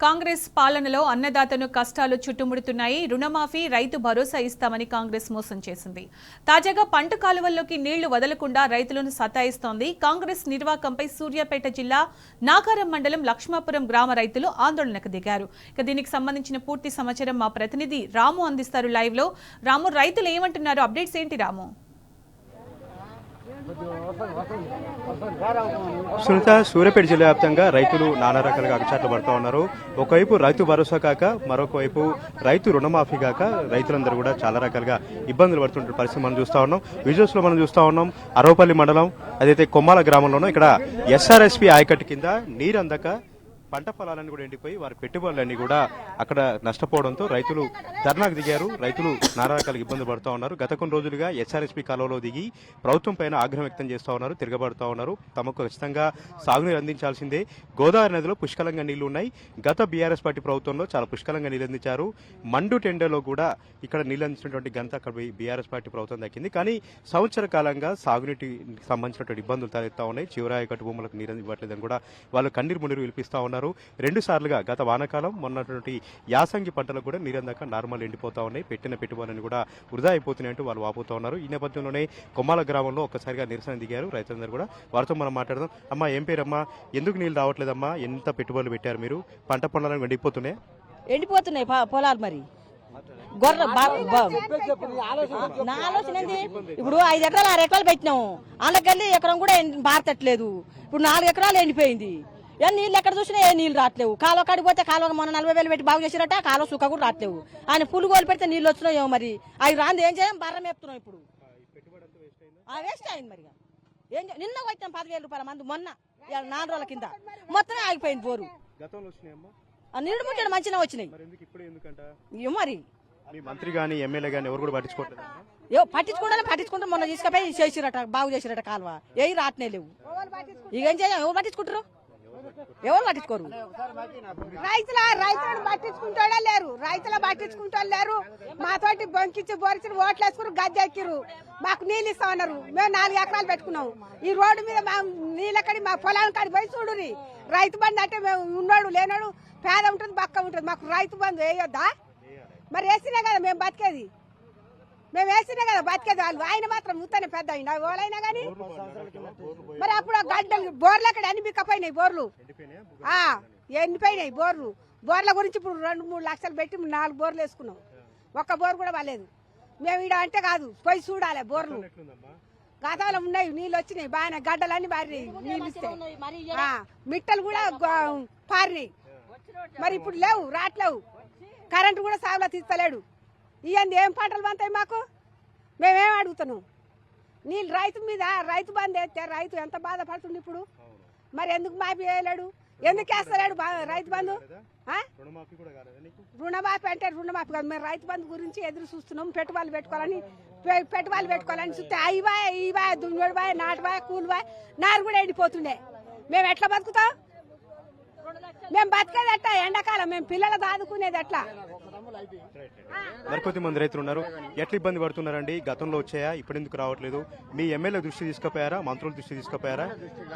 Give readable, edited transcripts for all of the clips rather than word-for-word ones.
కాంగ్రెస్ పాలనలో అన్నదాతను కష్టాలు చుట్టుముడుతున్నాయి. రుణమాఫీ, రైతు భరోసా ఇస్తామని కాంగ్రెస్ మోసం చేసింది. తాజాగా పంట కాలువల్లోకి నీళ్లు వదలకుండా రైతులను సతాయిస్తోంది. కాంగ్రెస్ నిర్వాకంపై సూర్యాపేట జిల్లా నాగారం మండలం లక్ష్మాపురం గ్రామ రైతులు ఆందోళనకు దిగారు. దీనికి సంబంధించిన పూర్తి సమాచారం మా ప్రతినిధి రాము అందిస్తారు లైవ్ లో. రాము, రైతులు ఏమంటున్నారు? అప్డేట్స్ ఏంటి రాము? సునీత, సూర్యాపేట జిల్లా వ్యాప్తంగా రైతులు నానా రకాలుగా అగచాట్లు పడుతూ ఉన్నారు. ఒకవైపు రైతు భరోసా కాక మరొక వైపు రైతు రుణమాఫీ కాక రైతులందరూ కూడా చాలా రకాలుగా ఇబ్బందులు పడుతుంటే పరిస్థితి మనం చూస్తూ ఉన్నాం. విజువల్స్ లో మనం చూస్తూ ఉన్నాం. అరవపల్లి మండలం అదైతే కొమ్మాల గ్రామంలోనూ ఇక్కడ ఎస్ఆర్ఎస్పీ ఆయకట్టు కింద నీరు అందక పంట పొలాలన్నీ కూడా ఎండిపోయి వారి పెట్టుబడులన్నీ కూడా అక్కడ నష్టపోవడంతో రైతులు ధర్నాకు దిగారు. రైతులు నానా రకాల ఇబ్బందులు పడుతూ ఉన్నారు. గత కొన్ని రోజులుగా ఎస్ఆర్ఎస్పీ కాలువలో దిగి ప్రభుత్వం పైన ఆగ్రహం వ్యక్తం చేస్తూ ఉన్నారు, తిరగబడుతూ ఉన్నారు. తమకు ఖచ్చితంగా సాగునీరు అందించాల్సిందే. గోదావరి నదిలో పుష్కలంగా నీళ్లు ఉన్నాయి. గత బీఆర్ఎస్ పార్టీ ప్రభుత్వంలో చాలా పుష్కలంగా నీళ్ళు అందించారు. మండు టెండర్లో కూడా ఇక్కడ నీళ్ళు అందించినటువంటి ఘనత అక్కడ బీఆర్ఎస్ పార్టీ ప్రభుత్వం దక్కింది. కానీ సంవత్సర కాలంగా సాగునీటికి సంబంధించినటువంటి ఇబ్బందులు తలెత్తా ఉన్నాయి. చివరాయకట్టు భూములకు నీరు ఇవ్వట్లేదని కూడా వాళ్ళు కన్నీరు మున్నీరు విలిపిస్తూ ఉన్నారు. 2 సార్లుగా గత వానాకాలం మొన్నటువంటి యాసంగి పంటలకు కూడా నీరందాక నార్మల్ ఎండిపోతా ఉన్నాయి. పెట్టిన పెట్టుబడులను కూడా వృధా అయిపోతున్నాయంటూ వాళ్ళు వాపోతా ఉన్నారు. ఈ నేపథ్యంలోనే కొమ్మాల గ్రామంలో ఒక్కసారిగా నిరసన దిగారు రైతులందరూ కూడా. వారితో మనం మాట్లాడదాం. అమ్మా, ఏం పేరమ్మా? ఎందుకు నీళ్ళు రావట్లేదమ్మా? ఎంత పెట్టుబడులు పెట్టారు మీరు? పంట పొలాలను ఎండిపోతున్నాయి పొలాలు. మరి నా ఆలోచన ఏంది? ఇప్పుడు 5 ఎకరాలు 6 ఎకరాలు పెట్టినాము. వాళ్ళకెళ్ళి ఎకరం కూడా బారతట్లేదు. ఇప్పుడు 4 ఎకరాలు ఎండిపోయింది. నీళ్ళు ఎక్కడ చూసినా ఏ నీళ్ళు రావట్లేవు. కాలువ కాడికి పోతే కాలువ మొన్న 40,000 పెట్టి బాగు చేసిరట, కాలువ సుఖ కూడా రావట్లేవు. ఆయన పులుగోలు పెడితే నీళ్ళు వచ్చినాయో మరి. అవి రాంది ఏం చేయం? బర్ర మేపుతున్నాం. ఇప్పుడు వేస్ట్ అయింది. మరి నిన్న వచ్చాం 10,000 రూపాయల మంది మొన్న 4 రోజుల కింద మొత్తమే ఆగిపోయింది బోరు. నీళ్ళు ముట్టడం మంచిగా వచ్చినాయి. మరి మంత్రి గానీ ఎమ్మెల్యే గానీ ఎవరు కూడా పట్టించుకుంటారు. మొన్న తీసుకుపోయి చేసిరట, బాగు చేసిరట కాలువ. ఏ రాట్నే లేవు. ఇక ఏం చేయం? ఎవరు పట్టించుకుంటారు? ఎవరు పట్టించుకోరు. రైతులను పట్టించుకుంటోడే లేరు. రైతులు పట్టించుకుంటోళ్ళు లేరు. మాతోటి బొంకిచ్చి బొరిచి ఓట్లు వేసుకుని గద్దె ఎక్కిరు. మాకు నీళ్ళు ఇస్తామన్నారు. మేము 4 ఎకరాలు పెట్టుకున్నాం. ఈ రోడ్డు మీద మా నీళ్ళకడి మా పొలాల కాడి పోయి చూడుని. రైతు బంధు అంటే మేము ఉన్నోడు లేనోడు పేద ఉంటుంది, బక్క ఉంటుంది. మాకు రైతు బంధు వేయొద్దా? మరి వేసినా కదా మేము బతికేది. మేము వేసినా కదా బతికేది. వాళ్ళు ఆయన మాత్రం ముత్తనే పెద్ద అయినా ఓలైనా కానీ మరి అప్పుడు గడ్డలు బోర్లు అక్కడ అన్ని బిక్కపోయినాయి. బోర్లు ఎండిపోయినాయి. బోర్ల గురించి ఇప్పుడు 2-3 లక్షలు పెట్టి 4 బోర్లు వేసుకున్నాం. ఒక్క బోర్ కూడా వాళ్ళలేదు. మేము ఈడ అంటే కాదు, పోయి చూడాలి. బోర్లు గతంలో ఉన్నాయి, నీళ్ళు వచ్చినాయి బాగానే. గడ్డలన్నీ పారినాయి నీళ్ళు ఇస్తే. మిట్టలు కూడా పారినాయి. మరి ఇప్పుడు లేవు, రాట్లేవు. కరెంటు కూడా సాగులో తీస్తలేడు. ఇవన్నీ ఏం పంటలు పంతాయి మాకు? మేమేం అడుగుతున్నాం? నీళ్ళు రైతు మీద రైతు బంధు వేస్తే రైతు ఎంత బాధపడుతుంది ఇప్పుడు. మరి ఎందుకు మాఫీ వేయలేడు? ఎందుకు వేస్తలేడు రైతు బంధు? రుణమాఫీ అంటే రుణమాఫీ కాదు. మేము రైతు బంధు గురించి ఎదురు చూస్తున్నాం. పెట్టుబడులు పెట్టుకోవాలని చూస్తే ఇవా దున్నోడు బాయ్, నాటు బాయ్, కూలి బాయ్, నారు కూడా ఎండిపోతుండే. మేము ఎట్లా బతుకుతాం? మేము బతికేది ఎట్లా? ఎండాకాలం మేము పిల్లలు దాదుకునేది ఎట్లా? మరికొద్ది మంది రైతులు ఉన్నారు. ఎట్లా ఇబ్బంది పడుతున్నారండి? గతంలో వచ్చాయా? ఇప్పుడు ఎందుకు రావట్లేదు? మీ ఎమ్మెల్యే దృష్టి తీసుకుపోయారా? మంత్రుల దృష్టి తీసుకుపోయారా?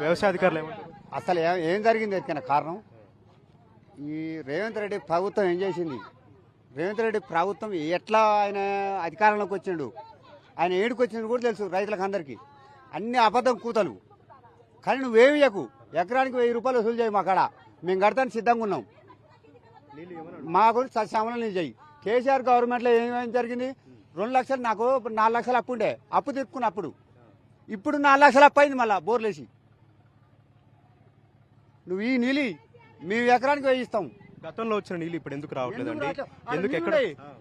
వ్యవసాయ అధికారులు ఏమంటారు? అసలు ఏం జరిగింది ఎత్తుకైనా కారణం ఈ రేవంత్ రెడ్డి ప్రభుత్వం ఏం చేసింది? రేవంత్ రెడ్డి ప్రభుత్వం ఎట్లా ఆయన అధికారంలోకి వచ్చిండు, ఆయన ఏడుకు వచ్చింది కూడా తెలుసు రైతులకు అందరికీ. అన్ని అబద్ధం కూతలు. కానీ నువ్వేమి చేయకు. ఎకరానికి 1000 రూపాయలు వసూలు చేయి. మా కాడ మేము కడతానికి సిద్ధంగా ఉన్నాం. మా గురించి సత్యామలం నీళ్ళు చేయి. కేసీఆర్ గవర్నమెంట్లో ఏమేమి జరిగింది? 2 లక్షలు, నాకు 4 లక్షలు అప్పు ఉండే. అప్పు తీర్చుకున్నప్పుడు ఇప్పుడు 4 లక్షలు అప్పు అయింది. మళ్ళీ బోర్లేసి నువ్వు ఈ నీళ్ళు మేము ఎకరానికి వేయిస్తాం. గతంలో వచ్చిన నీళ్ళు ఇప్పుడు ఎందుకు రావట్లేదండి? ఎందుకు ఎక్కడ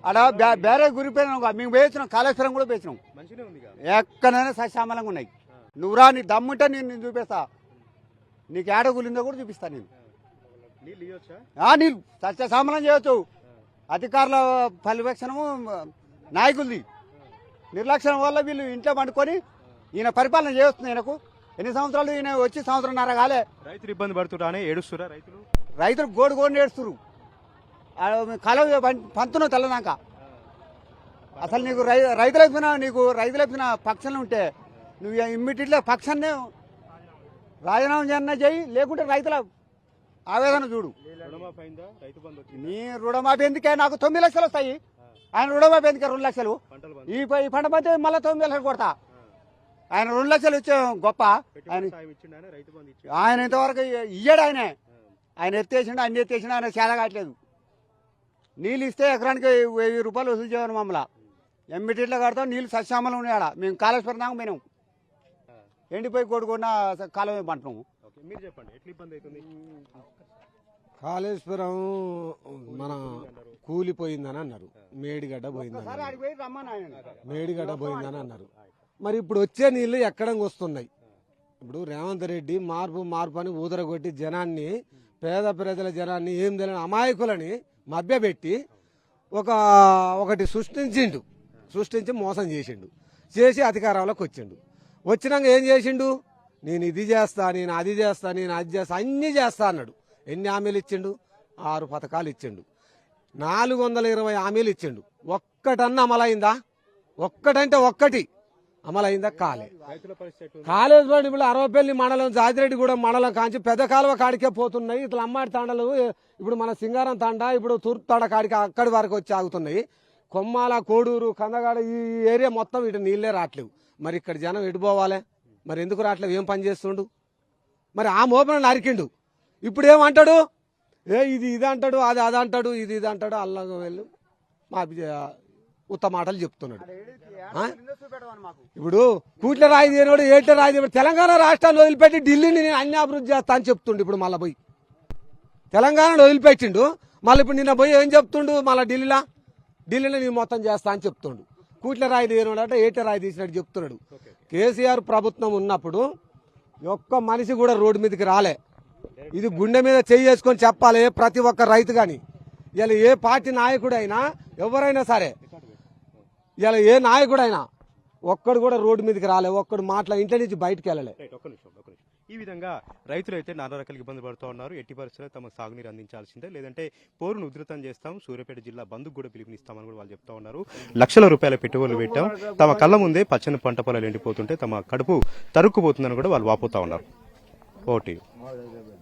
అలా బేరే గురిపోయినా మేము వేయించినాం. కాళేశ్వరం కూడా వేయించినాం. ఎక్కడైనా సస్యామలంగా ఉన్నాయి. నువ్వు రా, నీ దమ్ముంటే నేను చూపిస్తా. నీకు ఏడ గులిందో కూడా చూపిస్తా. నేను నీళ్ళు సస్యశ్యామలం చేయొచ్చు. అధికారుల పర్యవేక్షణము నాయకులది నిర్లక్ష్యం వల్ల వీళ్ళు ఇంట్లో పండుకొని ఈయన పరిపాలన చేస్తుంది. ఈయనకు ఎన్ని సంవత్సరాలు? ఈయన వచ్చి 1.5 సంవత్సరం కాలే. రైతులు ఇబ్బంది పడుతున్నారని ఏడుస్తురా? రైతులు గోడు ఏడుస్తురు. కాలువ పంతును తెల్లదాక. అసలు నీకు రైతులైన పక్షాలు ఉంటే నువ్వు ఇమ్మీడియట్లీ పక్షాన్ని రాజీనామా చేయి. లేకుంటే రైతుల ఆవేదన చూడు. రుణమాఫీ అయిందా? రైతు బంధు వచ్చిందా? నీ రుణమాఫీ ఎందుకే? నాకు 9 లక్షలు వస్తాయి. ఆయన రుణమాఫీ ఎందుకే 2 లక్షలు? పంటలు బంధు ఈ పంట పంటే మళ్ళీ 9 లక్షలు కొడతా. ఆయన 2 లక్షలు ఇచ్చే గొప్ప. పెట్టుబడి సాయం ఇచ్చిండు ఆయన, రైతు బంధు ఇచ్చిండు. ఆయన ఇంతవరకు ఇయ్యాడు. ఆయన ఎత్తేసిండు, అన్ని ఎత్తేసిండు. ఆయన చేత కావట్లేదు. నీళ్ళు ఇస్తే ఎకరానికి 1000 రూపాయలు వసూలు చేయను మమ్మల్ని. ఎంబీటీలో కడతాం. నీళ్ళు సస్యామలు ఉన్నాయా? మేము కాళేశ్వరం దాకా పోయినాం. ఎండిపోయి కొడుకున్న కాలువ పంటం. ఓకే, మీరు చెప్పండి ఎట్లా ఇబ్బంది అవుతుంది? కాళేశ్వరం మన కూలిపోయిందని అన్నారు, మేడిగడ్డ పోయిందని మేడిగడ్డ పోయిందని అన్నారు. మరి ఇప్పుడు వచ్చే నీళ్లు ఎక్కడంగా వస్తున్నాయి? ఇప్పుడు రేవంత్ రెడ్డి మార్పు అని ఊదరగొట్టి జనాన్ని, పేద ప్రజల జనాన్ని, ఏం తెలియని అమాయకులని మభ్యపెట్టి ఒకటి సృష్టించి మోసం చేసి అధికారంలోకి వచ్చిండు. వచ్చినాక ఏం చేసిండు? నేను ఇది చేస్తా, నేను అది చేస్తా, నేను అది చేస్తా, అన్నీ చేస్తా అన్నాడు. ఎన్ని హామీలు ఇచ్చిండు? 6 పథకాలు ఇచ్చిండు. 420 హామీలు ఇచ్చిండు. ఒక్కటన్నా అమలైందా? ఒక్కటంటే ఒక్కటి అమలైందా? కాలేజ్ బండి ఇప్పుడు అరవపల్లి మండలం, జాతిరెడ్డిగూడెం మండలం కాంచి పెద్ద కాలువ కాడికే పోతున్నాయి. ఇట్లా అమ్మాడి తాండలు ఇప్పుడు మన సింగారం తాండ, ఇప్పుడు తూర్పు తాండ కాడికి అక్కడి వరకు వచ్చి ఆగుతున్నాయి. కొమ్మాల, కోడూరు, కందగాడ ఈ ఏరియా మొత్తం ఇటు నీళ్లే రావట్లేవు. మరి ఇక్కడ జనం ఎటు పోవాలి? మరి ఎందుకు రావట్లేవు? ఏం పని చేస్తుండు? మరి ఆ మోపన నరికిండు. ఇప్పుడు ఏమంటాడు? ఇది అంటాడు, అది అంటాడు, ఇది అంటాడు. అల్లాగ వెళ్ళి మా ఉత్త మాటలు చెప్తున్నాడు. ఇప్పుడు కూట్ల రాయి దేనివాడు, ఏట్ల రాయి దేనివాడు. తెలంగాణ రాష్ట్రాన్ని వదిలిపెట్టి ఢిల్లీని నేను అన్ని అభివృద్ధి చేస్తా అని చెప్తుండు. ఇప్పుడు మళ్ళీ పోయి తెలంగాణను వదిలిపెట్టిండు. మళ్ళీ ఇప్పుడు నిన్న పోయి ఏం చెప్తుండు? మళ్ళీ ఢిల్లీలో నేను మొత్తం చేస్తా అని చెప్తుండు. కూట్ల రాయి దేనివాడు అంటే ఏట్ల రాయి తీసినట్టు చెప్తున్నాడు. కేసీఆర్ ప్రభుత్వం ఉన్నప్పుడు ఒక్క మనిషి కూడా రోడ్డు మీదకి రాలే. ఇది గుండె మీద చేసుకొని చెప్పాలి ప్రతి ఒక్క రైతు గాని. ఇలా ఏ పార్టీ నాయకుడైనా, ఎవరైనా సరే, ఇలా ఏ నాయకుడైనా ఒక్కడు కూడా రోడ్డు మీదకి రాలే. ఒక్కడు ఇంటి నుంచి బయటకు వెళ్ళలే. ఒక్క నిమిషం. ఈ విధంగా రైతులు అయితే నానా రకాల ఇబ్బంది పడుతూ ఉన్నారు. ఎట్టి పరిస్థితుల్లో తమ సాగునీరు అందించాల్సిందే, లేదంటే పోరును ఉధృతం చేస్తాం, సూర్యాపేట జిల్లా బంధుకు కూడా పిలుపునిస్తామని కూడా వాళ్ళు చెప్తా ఉన్నారు. లక్షల రూపాయల పెట్టుబడులు పెట్టాం, తమ కళ్ళ ముందే పచ్చని పంట పొలాలు ఎండిపోతుంటే తమ కడుపు తరుక్కుపోతుందని కూడా వాళ్ళు వాపోతా ఉన్నారు. ఓటీ